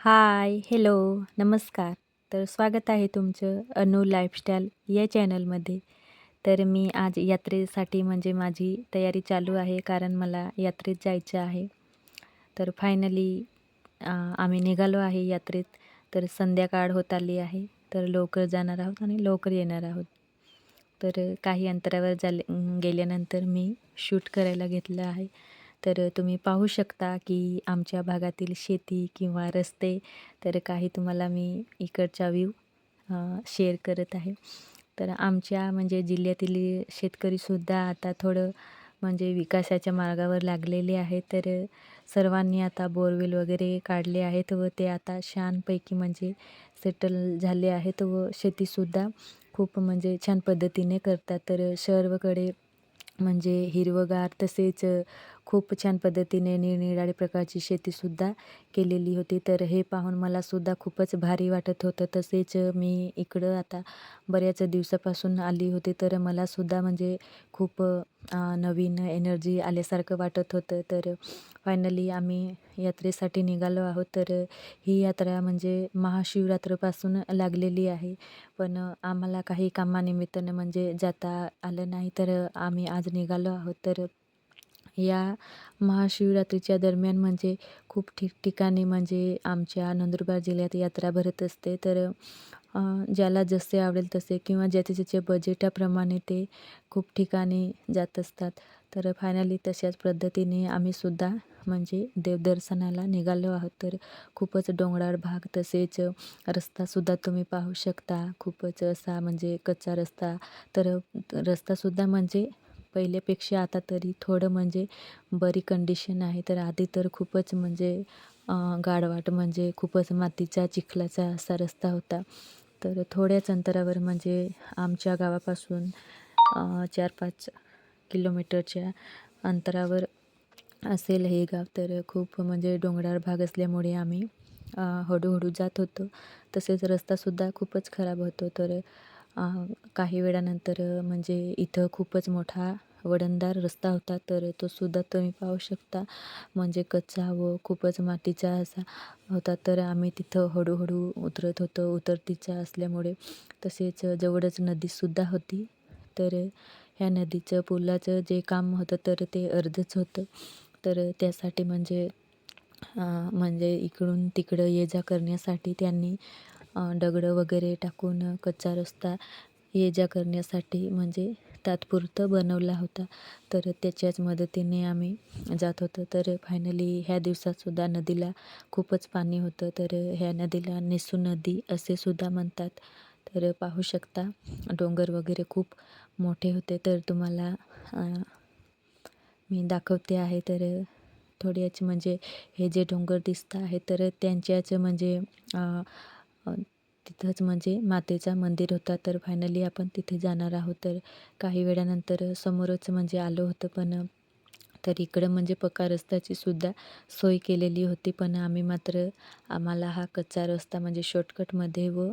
हाय, hello, नमस्कार. तर स्वागत आहे तुमचं अनु लाईफस्टाईल या चॅनलमध्ये. तर मी आज यात्रेसाठी म्हणजे माझी तयारी चालू आहे कारण मला यात्रेत जायचं आहे. तर फायनली आम्ही निघालो आहे यात्रेत. तर संध्याकाळ होत आली आहे. तर लवकर जाणार आहोत आणि लवकर येणार आहोत. तर काही अंतरावर गेल्यानंतर मी शूट करायला घेतलं आहे. तर तुम्ही पाहू शकता की आमच्या भागातील शेती किंवा रस्ते तर काही तुम्हाला मी इकडचा व्ह्यू शेअर करत आहे. तर आमच्या म्हणजे जिल्ह्यातील शेतकरीसुद्धा आता थोडं म्हणजे विकासाच्या मार्गावर लागलेले आहेत. तर सर्वांनी आता बोरवेल वगैरे काढले आहेत व ते आता छानपैकी म्हणजे सेटल झाले आहेत व शेतीसुद्धा खूप म्हणजे छान पद्धतीने करतात. तर सर्वकडे म्हणजे हिरवंगार तसेच खूप छान पद्धतीने निरनिराळ्या प्रकारची शेतीसुद्धा केलेली होती. तर हे पाहून मलासुद्धा खूपच भारी वाटत होतं. तसेच मी इकडं आता बऱ्याच दिवसापासून आली होती. तर मलासुद्धा म्हणजे खूप नवीन एनर्जी आल्यासारखं वाटत होतं. तर फायनली आम्ही यात्रेसाठी निघालो आहोत. तर ही यात्रा म्हणजे महाशिवरात्रीपासून लागलेली आहे. पण आम्हाला काही कामानिमित्तानं म्हणजे जाता आलं नाही. तर आम्ही आज निघालो आहोत. तर या महाशिवरात्रीच्या दरम्यान म्हणजे खूप ठिकठिकाणी म्हणजे आमच्या नंदुरबार जिल्ह्यात यात्रा भरत असते. तर ज्याला जसे आवडेल तसे किंवा ज्याचे ज्याचे बजेटाप्रमाणे ते खूप ठिकाणी जात असतात. तर फायनली तशाच पद्धतीने आम्हीसुद्धा म्हणजे देवदर्शनाला निघालो आहोत. तर खूपच डोंगराळ भाग तसेच रस्तासुद्धा तुम्ही पाहू शकता. खूपच असा म्हणजे कच्चा रस्ता. तर रस्तासुद्धा म्हणजे पहिल्यापेक्षा आता तरी थोडं म्हणजे बरी कंडिशन आहे. तर आधी तर खूपच म्हणजे गाडवाट म्हणजे खूपच मातीचा चिखलाचा असा रस्ता होता. तर थोड्याच अंतरावर म्हणजे आमच्या गावापासून 4-5 किलोमीटरच्या अंतरावर असेल हे गाव. तर खूप म्हणजे डोंगराळ भाग असल्यामुळे आम्ही हळूहळू जात होतो. तसेच रस्तासुद्धा खूपच खराब होतो. तर काही वेळानंतर म्हणजे इथं खूपच मोठा वळणदार रस्ता होता. तर तो सुद्धा तुम्ही पाहू शकता म्हणजे कच्चा व खूपच मातीचा असा होता. तर आम्ही तिथं हळूहळू उतरत होतो. उतरतीचा असल्यामुळे तसेच जवळच नदीसुद्धा होती. तर ह्या नदीचं पुलाचं जे काम होतं तर ते अर्धच होतं. तर त्यासाठी म्हणजे इकडून तिकडं ये-जा करण्यासाठी त्यांनी दगडं वगैरे टाकून कच्चा रस्ता ये-जा करण्यासाठी म्हणजे तात्पुरतं बनवला होता. तर त्याच्याच मदतीने आम्ही जात होतो. तर फायनली ह्या दिवसातसुद्धा नदीला खूपच पाणी होतं. तर ह्या नदीला निसू नदी असे सुद्धा म्हणतात. तर पाहू शकता डोंगर वगैरे खूप मोठे होते. तर तुम्हाला मी दाखवते आहे. तर थोड्याच म्हणजे हे जे डोंगर दिसत आहे तर त्यांच्याच म्हणजे तिथंच म्हणजे मातेचा मंदिर होता. तर फायनली आपण तिथे जाणार आहोत. तर काही वेळानंतर समोरच म्हणजे आलो होतं. पण तर इकडं म्हणजे पक्का रस्त्याची सुद्धा सोय केलेली होती. पण आम्हाला हा कच्चा रस्ता म्हणजे शॉर्टकटमध्ये व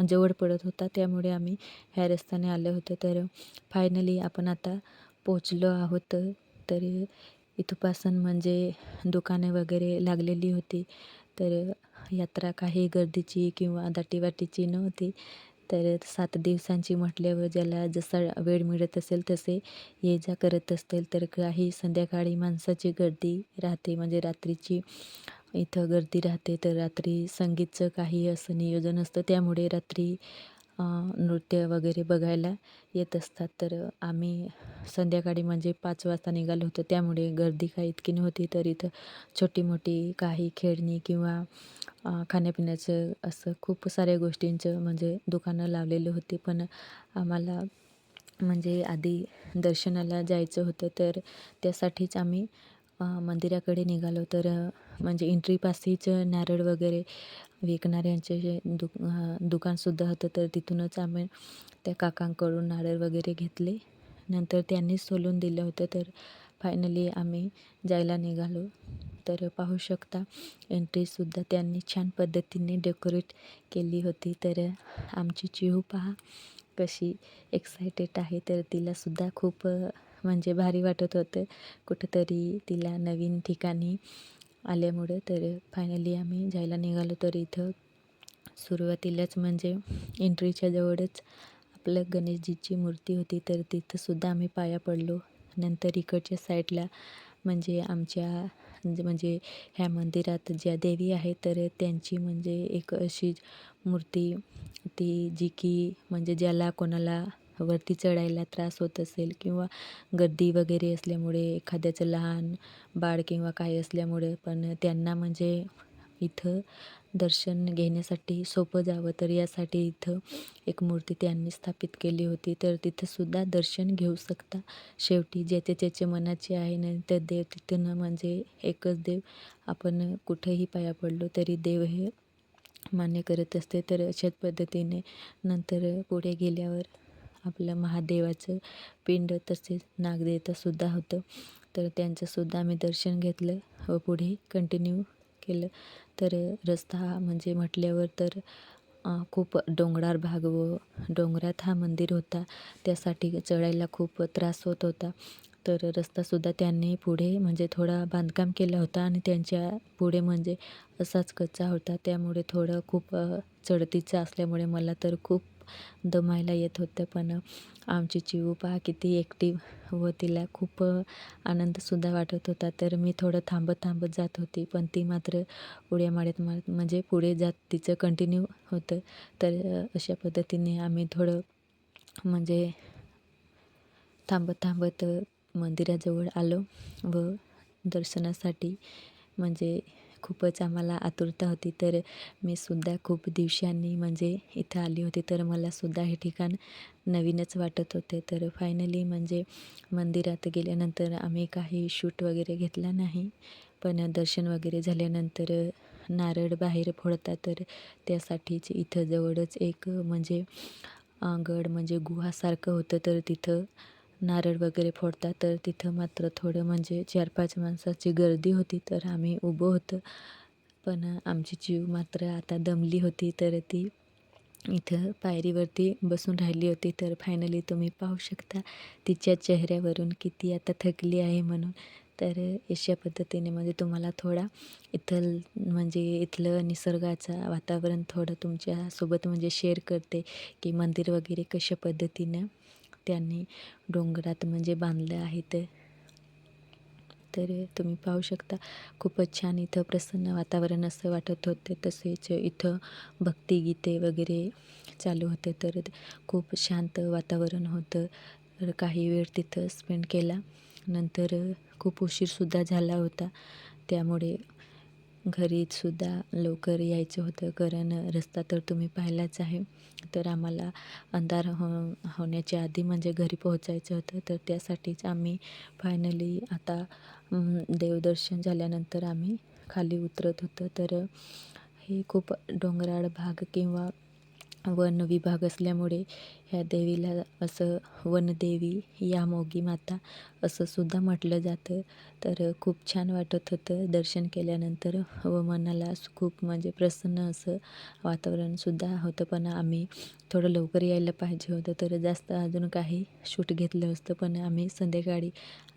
जवळ पडत होता. त्यामुळे आम्ही ह्या रस्त्याने आलो होतो. तर फायनली आपण आता पोचलो आहोत. तर इथपासून म्हणजे दुकाने वगैरे लागलेली होती. तर यात्रा काही गर्दीची किंवा दाटीवाटीची नव्हती. तर 7 दिवसांची म्हटल्यावर ज्याला जसा वेळ मिळत असेल तसे ये-जा करत असतील. तर काही संध्याकाळी माणसाची गर्दी राहते म्हणजे रात्रीची इथं गर्दी राहते. तर रात्री संगीतचं काही असं नियोजन असतं. त्यामुळे रात्री नृत्य वगैरे बघायला येत असतात. तर आम्ही संध्याकाळी म्हणजे 5 वाजता निघालो होतो. त्यामुळे गर्दी काही इतकी नव्हती. तर इथं छोटी-मोठी काही खेळणी किंवा खाण्यापिण्याचं असं खूप साऱ्या गोष्टींचं म्हणजे दुकानं लावलेली होती. पण आम्हाला म्हणजे आधी दर्शनाला जायचं होतं. तर त्यासाठीच आम्ही मंदिराकडे निघालो. तर म्हणजे एंट्रीपाशीच नारळ वगैरे विकणाऱ्यांचे जे दुकानसुद्धा होतं. तर तिथूनच आम्ही त्या काकांकडून नारळ वगैरे घेतले. नंतर त्यांनीच सोलून दिलं होतं. तर फायनली आम्ही जायला निघालो. तर पाहू शकता एंट्रीसुद्धा त्यांनी छान पद्धतीने डेकोरेट केली होती. तर आमची चिहू पहा कशी एक्सायटेड आहे. तर तिलासुद्धा खूप म्हणजे भारी वाटत होतं. कुठंतरी तिला नवीन ठिकाणी आल्यामुळं तर फायनली आम्ही जायला निघालो. तर इथं सुरुवातीलाच म्हणजे एंट्रीच्या जवळच आपलं गणेशजीची मूर्ती होती, तर तिथंसुद्धा आम्ही पाया पडलो. नंतर इकडच्या साईडला म्हणजे आमच्या म्हणजे ह्या मंदिरात ज्या देवी आहेत तर त्यांची म्हणजे एक अशी मूर्ती, ती जी की म्हणजे ज्याला कोणाला वरती चढायला त्रास होत असेल किंवा गर्दी वगैरे असल्यामुळे एखाद्याचं लहान बाळ किंवा काही असल्यामुळे पण त्यांना म्हणजे इथं दर्शन घेण्यासाठी सोपं जावं, तर यासाठी इथं एक मूर्ती त्यांनी स्थापित केली होती. तर तिथंसुद्धा दर्शन घेऊ शकता. शेवटी ज्याचे त्याचे मनाचे आहे ना, तर देव तिथं म्हणजे एकच देव, आपण कुठेही पाया पडलो तरी देव हे मान्य करत असते. तर अशाच पद्धतीने नंतर पुढे गेल्यावर आपलं महादेवाचं पिंड तसेच नागदेवतासुद्धा होतं. तर त्यांचंसुद्धा आम्ही दर्शन घेतलं व पुढे कंटिन्यू केलं. तर रस्ता हा म्हणजे म्हटल्यावर तर खूप डोंगराळ भाग व डोंगरात हा मंदिर होता, त्यासाठी चढायला खूप त्रास होत होता. तर रस्तासुद्धा त्यांनी पुढे म्हणजे थोडा बांधकाम केला होता आणि त्यांच्या पुढे म्हणजे असाच कच्चा होता, त्यामुळे थोडं खूप चढतीचं असल्यामुळे मला तर खूप दमायला येत होतं. पण आमची चिऊ पहा किती ॲक्टिव्ह व तिला खूप आनंदसुद्धा वाटत होता. तर मी थोडं थांबत थांबत जात होती, पण ती मात्र उड्या मारत मारत म्हणजे पुढे जात तिचं कंटिन्यू होतं. तर अशा पद्धतीने आम्ही थोडं म्हणजे थांबत थांबत मंदिराजवळ आलो व दर्शनासाठी म्हणजे खूपच आम्हाला आतुरता होती. तर मी सुद्धा खूप दिवसांनी म्हणजे इथं आली होती, तर मलासुद्धा हे ठिकाण नवीनच वाटत होते. तर फायनली म्हणजे मंदिरात गेल्यानंतर आम्ही काही शूट वगैरे घेतला नाही, पण दर्शन वगैरे झाल्यानंतर नारळ बाहेर फोडतात, तर त्यासाठीच इथं जवळच एक म्हणजे गड म्हणजे गुहासारखं होतं, तर तिथं नारळ वगैरे फोडतात. तर तिथं मात्र थोडं म्हणजे 4-5 माणसाची गर्दी होती, तर आम्ही उभं होतं. पण आमची चिव मात्र आता दमली होती, तर ती इथं पायरीवरती बसून राहिली होती. तर फायनली तुम्ही पाहू शकता तिच्या चेहऱ्यावरून किती आता थकली आहे म्हणून. तर अशा पद्धतीने म्हणजे तुम्हाला थोडा म्हणजे इथलं निसर्गाचं वातावरण थोडं तुमच्यासोबत म्हणजे शेअर करते, की मंदिर वगैरे कशा पद्धतीनं त्यांनी डोंगरात म्हणजे बांधलं आहे. तर तुम्ही पाहू शकता खूपच छान इथं प्रसन्न वातावरण असं वाटत होते. तसेच इथं भक्तिगीते वगैरे चालू होते, तर खूप शांत वातावरण होतं. तर काही वेळ तिथं स्पेंड केला. नंतर खूप उशीरसुद्धा झाला होता, त्यामुळे घरीसुद्धा लवकर यायचं होतं, कारण रस्ता तर तुम्ही पाहिलाच आहे. तर आम्हाला अंधार होण्याच्या आधी म्हणजे घरी पोहोचायचं होतं, तर त्यासाठीच आम्ही फायनली आता देवदर्शन झाल्यानंतर आम्ही खाली उतरत होतो. तर हे खूप डोंगराळ भाग किंवा वन विभाग असल्यामुळे ह्या देवीला असं वनदेवी यामोगी माता असं सुद्धा म्हटलं जातं. तर खूप छान वाटत होतं दर्शन केल्यानंतर व मनाला खूप म्हणजे प्रसन्न असं वातावरणसुद्धा होतं. पण आम्ही थोडं लवकर यायला पाहिजे होतं, तर जास्त अजून काही शूट घेतलं असतं, पण आम्ही संध्याकाळी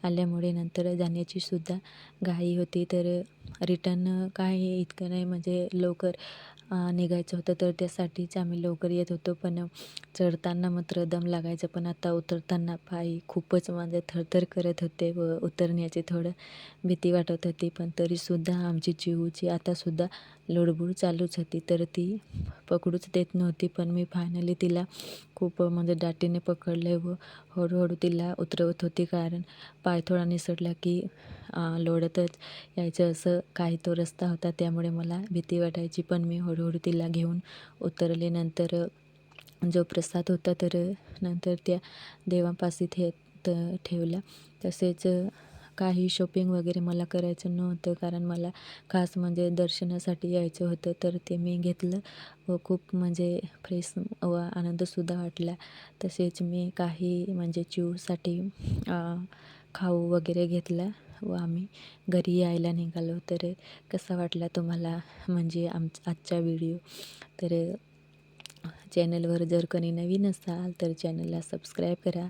आल्यामुळे नंतर जाण्याची सुद्धा घाई होती. तर रिटर्न काही इतकं नाही म्हणजे लवकर निघायचं होतं, तर त्यासाठीच आम्ही लवकर येत होतो. पण चढताना मात्र दम लागायचं, पण आता उतरताना पाय खूपच म्हणजे थरथर करत होते व उतरण्याची थोडं भीती वाटत होती. पण तरीसुद्धा आमची चिऊची आतासुद्धा लुडबुड चालूच होती, तर ती पकडूच देत नव्हती. पण मी फायनली तिला खूप म्हणजे दाटीने पकडले व हळूहळू तिला उतरवत होती, कारण पाय थोडा निसटला की लोळतच यायचं असं काही तो रस्ता होता, त्यामुळे मला भीती वाटायची. पण मी हळूहळू तिला घेऊन उतरले. नंतर जो प्रसाद होता तर नंतर त्या देवापाशी ठेवला. तसेच काही शॉपिंग वगैरे मला करायचं नव्हतं, कारण मला खास म्हणजे दर्शनासाठी यायचं होतं, तर ते मी घेतलं व खूप म्हणजे फ्रेश व आनंदसुद्धा वाटला. तसेच मी काही म्हणजे चिवसाठी खाऊ वगैरे घेतला व आम्ही घरी यायला निघालो. तर कसा वाटला तुम्हाला म्हणजे आजचा व्हिडिओ? तर चॅनलवर जर कोणी नवीन असाल तर चॅनलला सबस्क्राईब करा.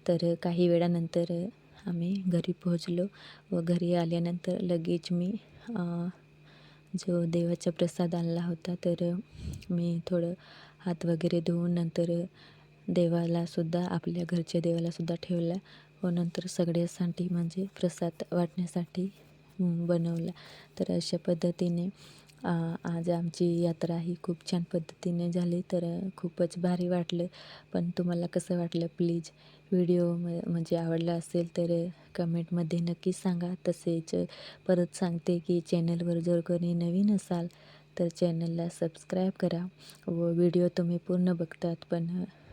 तर काही वेळानंतर आम्ही घरी पोहोचलो व घरी आल्यानंतर लगेच मी जो देवाचा प्रसाद आणला होता, तर मी थोडं हात वगैरे धुवून नंतर देवालासुद्धा, आपल्या घरच्या देवालासुद्धा ठेवला व नंतर सगळ्यासाठी म्हणजे प्रसाद वाटण्यासाठी बनवला. तर अशा पद्धतीने आज आमची यात्रा ही खूप छान पद्धतीने झाली. तर खूपच भारी वाटलं. पण तुम्हाला कसं वाटलं प्लीज व्हिडिओ म्हणजे आवडला असेल तर कमेंटमध्ये नक्कीच सांगा. तसेच परत सांगते की चॅनलवर जर कोणी नवीन असाल तर चॅनलला सबस्क्राईब करा व व्हिडिओ तुम्ही पूर्ण बघतात पण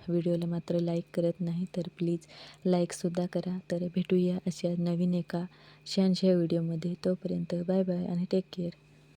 व्हिडिओला मात्र लाईक करत नाही, तर प्लीज लाईकसुद्धा करा. तर भेटूया अशा नवीन एका छानशा व्हिडिओमध्ये. तोपर्यंत बाय बाय आणि टेक केअर.